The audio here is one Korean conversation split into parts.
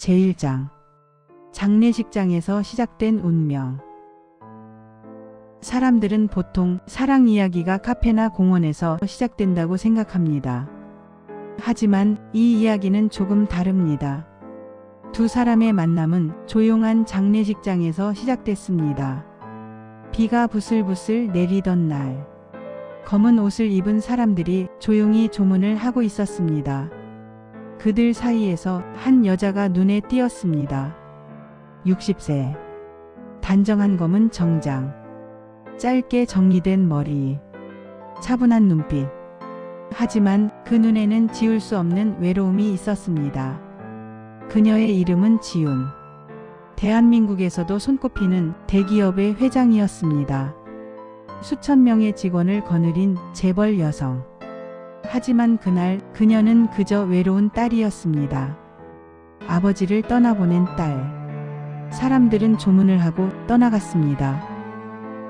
제1장 장례식장에서 시작된 운명. 사람들은 보통 사랑 이야기가 카페나 공원에서 시작된다고 생각합니다. 하지만 이 이야기는 조금 다릅니다. 두 사람의 만남은 조용한 장례식장에서 시작됐습니다. 비가 부슬부슬 내리던 날, 검은 옷을 입은 사람들이 조용히 조문을 하고 있었습니다. 그들 사이에서 한 여자가 눈에 띄었습니다. 60세. 단정한 검은 정장. 짧게 정리된 머리. 차분한 눈빛. 하지만 그 눈에는 지울 수 없는 외로움이 있었습니다. 그녀의 이름은 지훈. 대한민국에서도 손꼽히는 대기업의 회장이었습니다. 수천 명의 직원을 거느린 재벌 여성. 하지만 그날 그녀는 그저 외로운 딸이었습니다. 아버지를 떠나보낸 딸. 사람들은 조문을 하고 떠나갔습니다.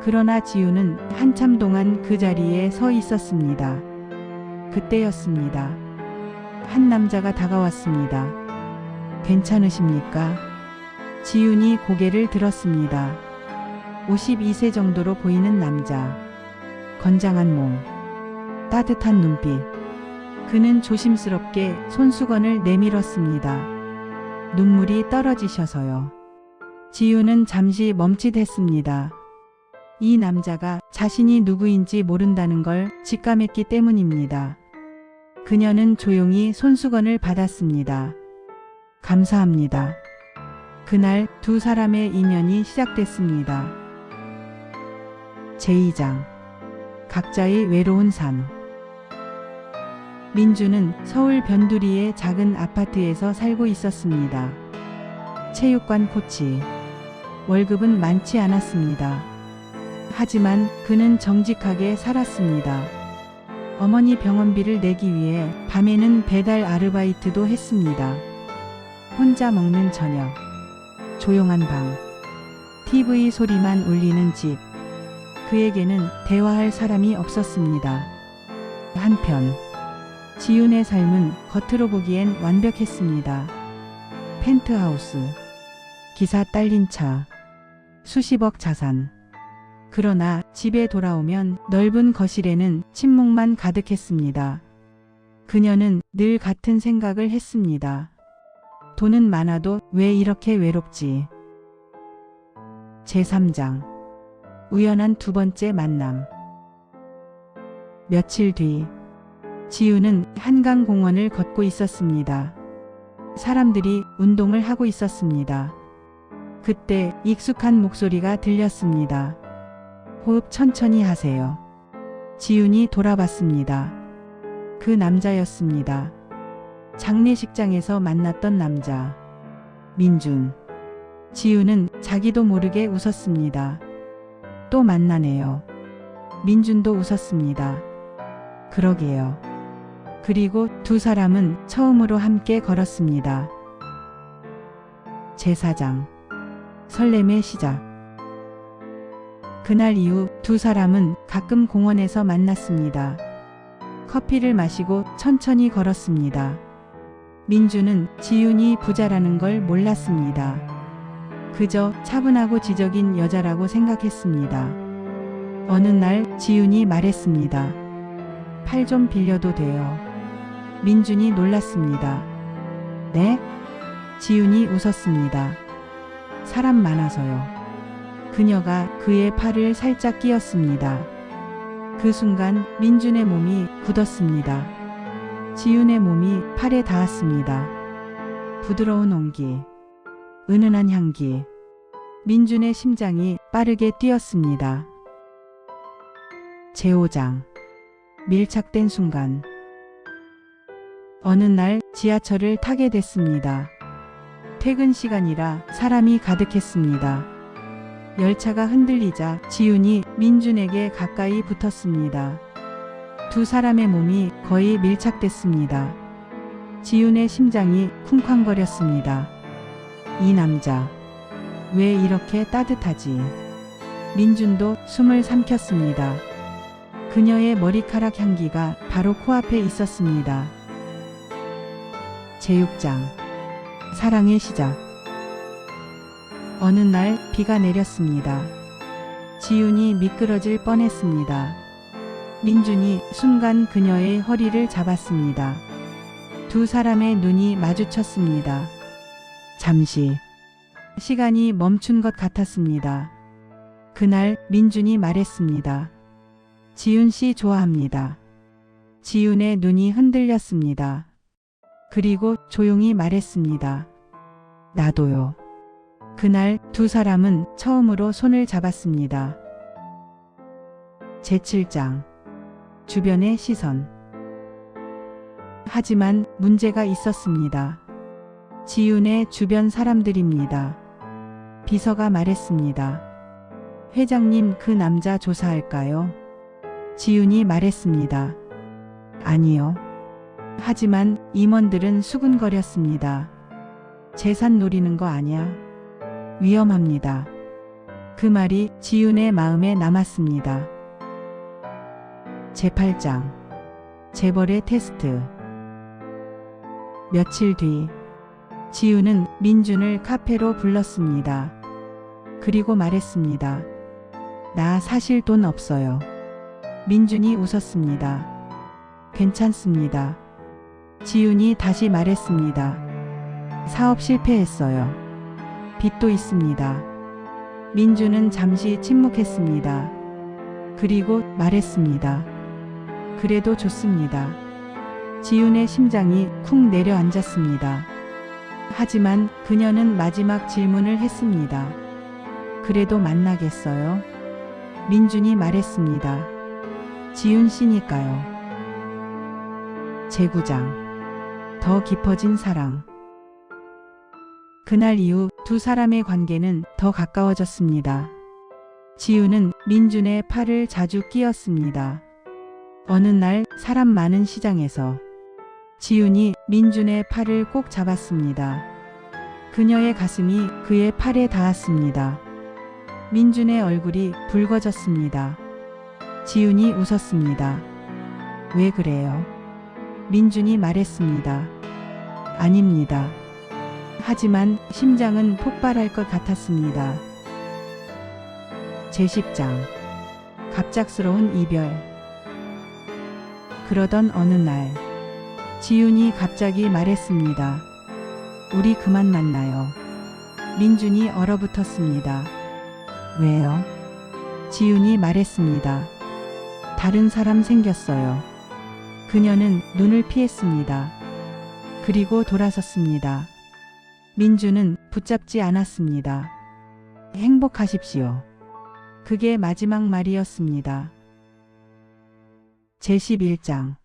그러나 지훈은 한참 동안 그 자리에 서 있었습니다. 그때였습니다. 한 남자가 다가왔습니다. 괜찮으십니까? 지훈이 고개를 들었습니다. 52세 정도로 보이는 남자. 건장한 몸. 따뜻한 눈빛. 그는 조심스럽게 손수건을 내밀었습니다. 눈물이 떨어지셔서요. 지훈은 잠시 멈칫했습니다. 이 남자가 자신이 누구인지 모른다는 걸 직감했기 때문입니다. 그녀는 조용히 손수건을 받았습니다. 감사합니다. 그날 두 사람의 인연이 시작됐습니다. 제2장 각자의 외로운 삶. 민주는 서울 변두리의 작은 아파트에서 살고 있었습니다. 체육관 코치. 월급은 많지 않았습니다. 하지만 그는 정직하게 살았습니다. 어머니 병원비를 내기 위해 밤에는 배달 아르바이트도 했습니다. 혼자 먹는 저녁. 조용한 방. TV 소리만 울리는 집. 그에게는 대화할 사람이 없었습니다. 한편 지훈의 삶은 겉으로 보기엔 완벽했습니다. 펜트하우스, 기사 딸린 차, 수십억 자산. 그러나 집에 돌아오면 넓은 거실에는 침묵만 가득했습니다. 그녀는 늘 같은 생각을 했습니다. 돈은 많아도 왜 이렇게 외롭지? 제3장 우연한 두 번째 만남. 며칠 뒤 지훈은 한강공원을 걷고 있었습니다. 사람들이 운동을 하고 있었습니다. 그때 익숙한 목소리가 들렸습니다. 호흡 천천히 하세요. 지훈이 돌아봤습니다. 그 남자였습니다. 장례식장에서 만났던 남자. 민준. 지훈은 자기도 모르게 웃었습니다. 또 만나네요. 민준도 웃었습니다. 그러게요. 그리고 두 사람은 처음으로 함께 걸었습니다. 제4장 설렘의 시작. 그날 이후 두 사람은 가끔 공원에서 만났습니다. 커피를 마시고 천천히 걸었습니다. 민주는 지훈이 부자라는 걸 몰랐습니다. 그저 차분하고 지적인 여자라고 생각했습니다. 어느 날 지훈이 말했습니다. 팔 좀 빌려도 돼요. 민준이 놀랐습니다. 네? 지훈이 웃었습니다. 사람 많아서요. 그녀가 그의 팔을 살짝 끼었습니다. 그 순간 민준의 몸이 굳었습니다. 지훈의 몸이 팔에 닿았습니다. 부드러운 온기, 은은한 향기. 민준의 심장이 빠르게 뛰었습니다. 제5장 밀착된 순간. 어느 날 지하철을 타게 됐습니다. 퇴근 시간이라 사람이 가득했습니다. 열차가 흔들리자 지훈이 민준에게 가까이 붙었습니다. 두 사람의 몸이 거의 밀착됐습니다. 지훈의 심장이 쿵쾅거렸습니다. 이 남자, 왜 이렇게 따뜻하지? 민준도 숨을 삼켰습니다. 그녀의 머리카락 향기가 바로 코앞에 있었습니다. 제6장 사랑의 시작. 어느 날 비가 내렸습니다. 지윤이 미끄러질 뻔했습니다. 민준이 순간 그녀의 허리를 잡았습니다. 두 사람의 눈이 마주쳤습니다. 잠시 시간이 멈춘 것 같았습니다. 그날 민준이 말했습니다. 지윤 씨 좋아합니다. 지윤의 눈이 흔들렸습니다. 그리고 조용히 말했습니다. 나도요. 그날 두 사람은 처음으로 손을 잡았습니다. 제7장 주변의 시선. 하지만 문제가 있었습니다. 지윤의 주변 사람들입니다. 비서가 말했습니다. 회장님 그 남자 조사할까요? 지윤이 말했습니다. 아니요. 하지만 임원들은 수군거렸습니다. 재산 노리는 거 아냐? 위험합니다. 그 말이 지윤의 마음에 남았습니다. 제8장 재벌의 테스트. 며칠 뒤 지윤은 민준을 카페로 불렀습니다. 그리고 말했습니다. 나 사실 돈 없어요. 민준이 웃었습니다. 괜찮습니다. 지윤이 다시 말했습니다. 사업 실패했어요. 빚도 있습니다. 민준은 잠시 침묵했습니다. 그리고 말했습니다. 그래도 좋습니다. 지윤의 심장이 쿵 내려앉았습니다. 하지만 그녀는 마지막 질문을 했습니다. 그래도 만나겠어요? 민준이 말했습니다. 지윤 씨니까요. 제9장 더 깊어진 사랑. 그날 이후 두 사람의 관계는 더 가까워졌습니다. 지윤은 민준의 팔을 자주 끼었습니다. 어느 날 사람 많은 시장에서 지윤이 민준의 팔을 꼭 잡았습니다. 그녀의 가슴이 그의 팔에 닿았습니다. 민준의 얼굴이 붉어졌습니다. 지윤이 웃었습니다. 왜 그래요? 민준이 말했습니다. 아닙니다. 하지만 심장은 폭발할 것 같았습니다. 제10장 갑작스러운 이별. 그러던 어느 날 지윤이 갑자기 말했습니다. 우리 그만 만나요. 민준이 얼어붙었습니다. 왜요? 지윤이 말했습니다. 다른 사람 생겼어요. 그녀는 눈을 피했습니다. 그리고 돌아섰습니다. 민준은 붙잡지 않았습니다. 행복하십시오. 그게 마지막 말이었습니다. 제11장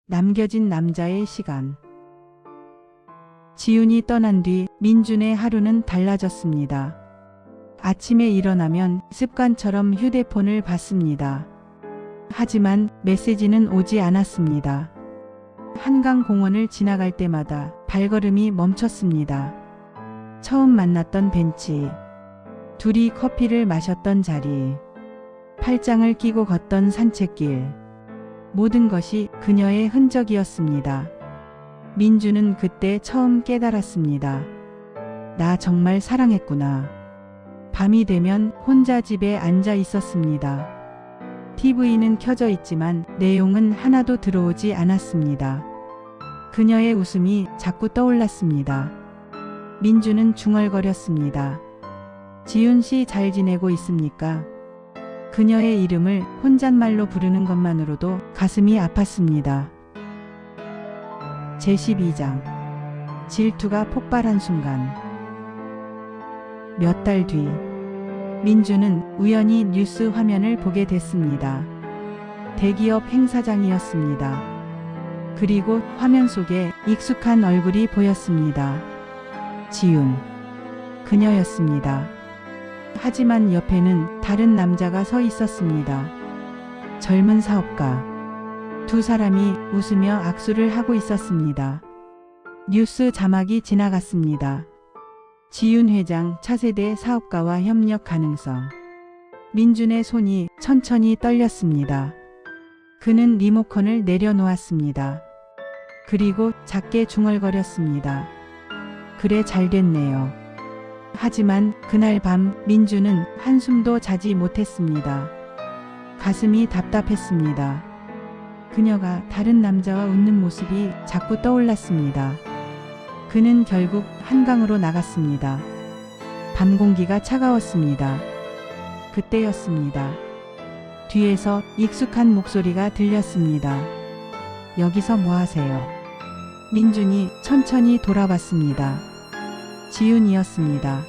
남겨진 남자의 시간. 지윤이 떠난 뒤 민준의 하루는 달라졌습니다. 아침에 일어나면 습관처럼 휴대폰을 봤습니다. 하지만 메시지는 오지 않았습니다. 한강공원을 지나갈 때마다 발걸음이 멈췄습니다. 처음 만났던 벤치, 둘이 커피를 마셨던 자리, 팔짱을 끼고 걷던 산책길, 모든 것이 그녀의 흔적이었습니다. 민주는 그때 처음 깨달았습니다. 나 정말 사랑했구나. 밤이 되면 혼자 집에 앉아 있었습니다. TV는 켜져 있지만 내용은 하나도 들어오지 않았습니다. 그녀의 웃음이 자꾸 떠올랐습니다. 민주는 중얼거렸습니다. 지윤 씨 잘 지내고 있습니까? 그녀의 이름을 혼잣말로 부르는 것만으로도 가슴이 아팠습니다. 제12장 질투가 폭발한 순간. 몇 달 뒤 민주는 우연히 뉴스 화면을 보게 됐습니다. 대기업 행사장이었습니다. 그리고 화면 속에 익숙한 얼굴이 보였습니다. 지윤. 그녀였습니다. 하지만 옆에는 다른 남자가 서 있었습니다. 젊은 사업가. 두 사람이 웃으며 악수를 하고 있었습니다. 뉴스 자막이 지나갔습니다. 지윤 회장 차세대 사업가와 협력 가능성. 민준의 손이 천천히 떨렸습니다. 그는 리모컨을 내려놓았습니다. 그리고 작게 중얼거렸습니다. 그래 잘 됐네요. 하지만 그날 밤 민주는 한숨도 자지 못했습니다. 가슴이 답답했습니다. 그녀가 다른 남자와 웃는 모습이 자꾸 떠올랐습니다. 그는 결국 한강으로 나갔습니다. 밤 공기가 차가웠습니다. 그때였습니다. 뒤에서 익숙한 목소리가 들렸습니다. 여기서 뭐 하세요? 민준이 천천히 돌아봤습니다. 지윤이었습니다.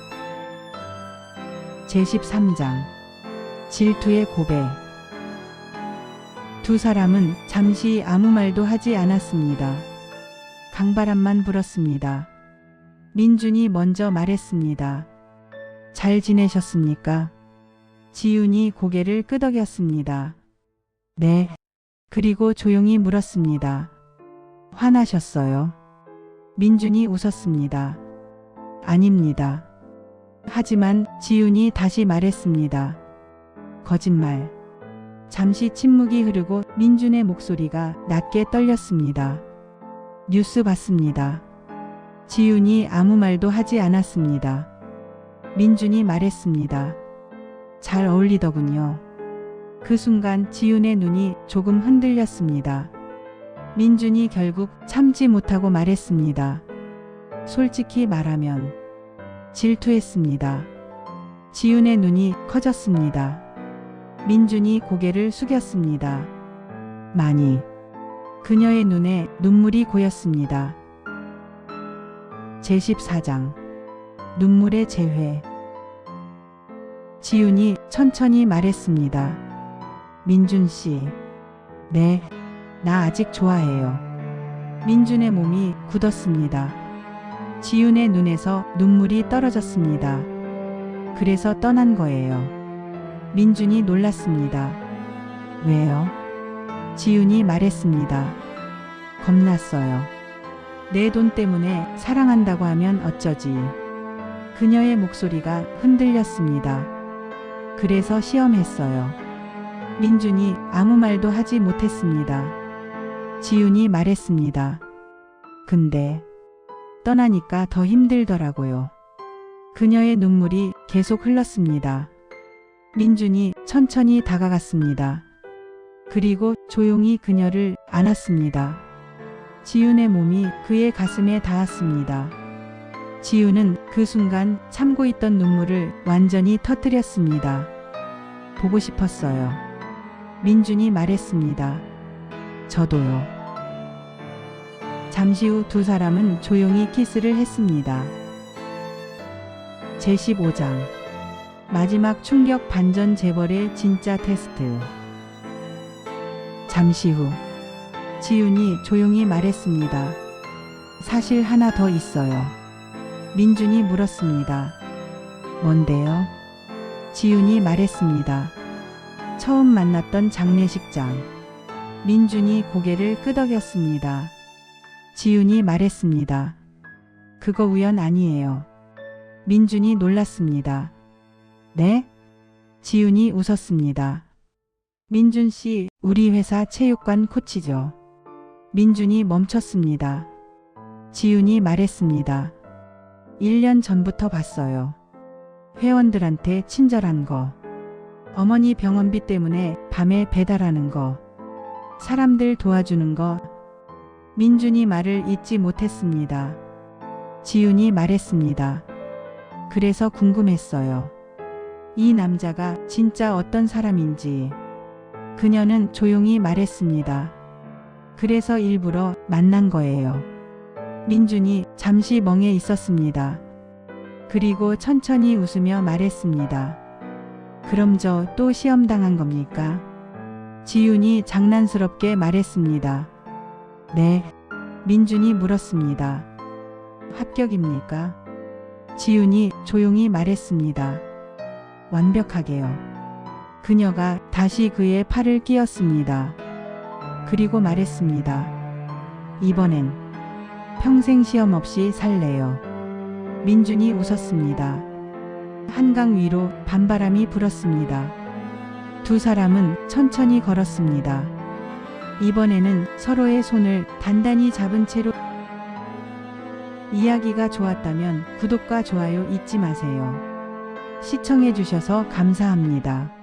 제13장 질투의 고백. 두 사람은 잠시 아무 말도 하지 않았습니다. 강바람만 불었습니다. 민준이 먼저 말했습니다. 잘 지내셨습니까? 지윤이 고개를 끄덕였습니다. 네. 그리고 조용히 물었습니다. 화나셨어요? 민준이 웃었습니다. 아닙니다. 하지만 지윤이 다시 말했습니다. 거짓말. 잠시 침묵이 흐르고 민준의 목소리가 낮게 떨렸습니다. 뉴스 봤습니다. 지윤이 아무 말도 하지 않았습니다. 민준이 말했습니다. 잘 어울리더군요. 그 순간 지윤의 눈이 조금 흔들렸습니다. 민준이 결국 참지 못하고 말했습니다. 솔직히 말하면 질투했습니다. 지윤의 눈이 커졌습니다. 민준이 고개를 숙였습니다. 많이. 그녀의 눈에 눈물이 고였습니다. 제14장 눈물의 재회. 지윤이 천천히 말했습니다. 민준 씨. 네, 나 아직 좋아해요. 민준의 몸이 굳었습니다. 지윤의 눈에서 눈물이 떨어졌습니다. 그래서 떠난 거예요. 민준이 놀랐습니다. 왜요? 지윤이 말했습니다. 겁났어요. 내 돈 때문에 사랑한다고 하면 어쩌지. 그녀의 목소리가 흔들렸습니다. 그래서 시험했어요. 민준이 아무 말도 하지 못했습니다. 지윤이 말했습니다. 근데 떠나니까 더 힘들더라고요. 그녀의 눈물이 계속 흘렀습니다. 민준이 천천히 다가갔습니다. 그리고 조용히 그녀를 안았습니다. 지윤의 몸이 그의 가슴에 닿았습니다. 지윤은 그 순간 참고 있던 눈물을 완전히 터뜨렸습니다. 보고 싶었어요. 민준이 말했습니다. 저도요. 잠시 후 두 사람은 조용히 키스를 했습니다. 제15장 마지막 충격 반전 재벌의 진짜 테스트. 잠시 후 지윤이 조용히 말했습니다. 사실 하나 더 있어요. 민준이 물었습니다. 뭔데요? 지윤이 말했습니다. 처음 만났던 장례식장. 민준이 고개를 끄덕였습니다. 지윤이 말했습니다. 그거 우연 아니에요. 민준이 놀랐습니다. 네? 지윤이 웃었습니다. 민준 씨, 우리 회사 체육관 코치죠. 민준이 멈췄습니다. 지윤이 말했습니다. 1년 전부터 봤어요. 회원들한테 친절한 거. 어머니 병원비 때문에 밤에 배달하는 거. 사람들 도와주는 거. 민준이 말을 잇지 못했습니다. 지윤이 말했습니다. 그래서 궁금했어요. 이 남자가 진짜 어떤 사람인지. 그녀는 조용히 말했습니다. 그래서 일부러 만난 거예요. 민준이 잠시 멍해 있었습니다. 그리고 천천히 웃으며 말했습니다. 그럼 저 또 시험 당한 겁니까? 지윤이 장난스럽게 말했습니다. 네. 민준이 물었습니다. 합격입니까? 지윤이 조용히 말했습니다. 완벽하게요. 그녀가 다시 그의 팔을 끼웠습니다. 그리고 말했습니다. 이번엔 평생 시험 없이 살래요. 민준이 웃었습니다. 한강 위로 밤바람이 불었습니다. 두 사람은 천천히 걸었습니다. 이번에는 서로의 손을 단단히 잡은 채로 이야기가 좋았다면 구독과 좋아요 잊지 마세요. 시청해주셔서 감사합니다.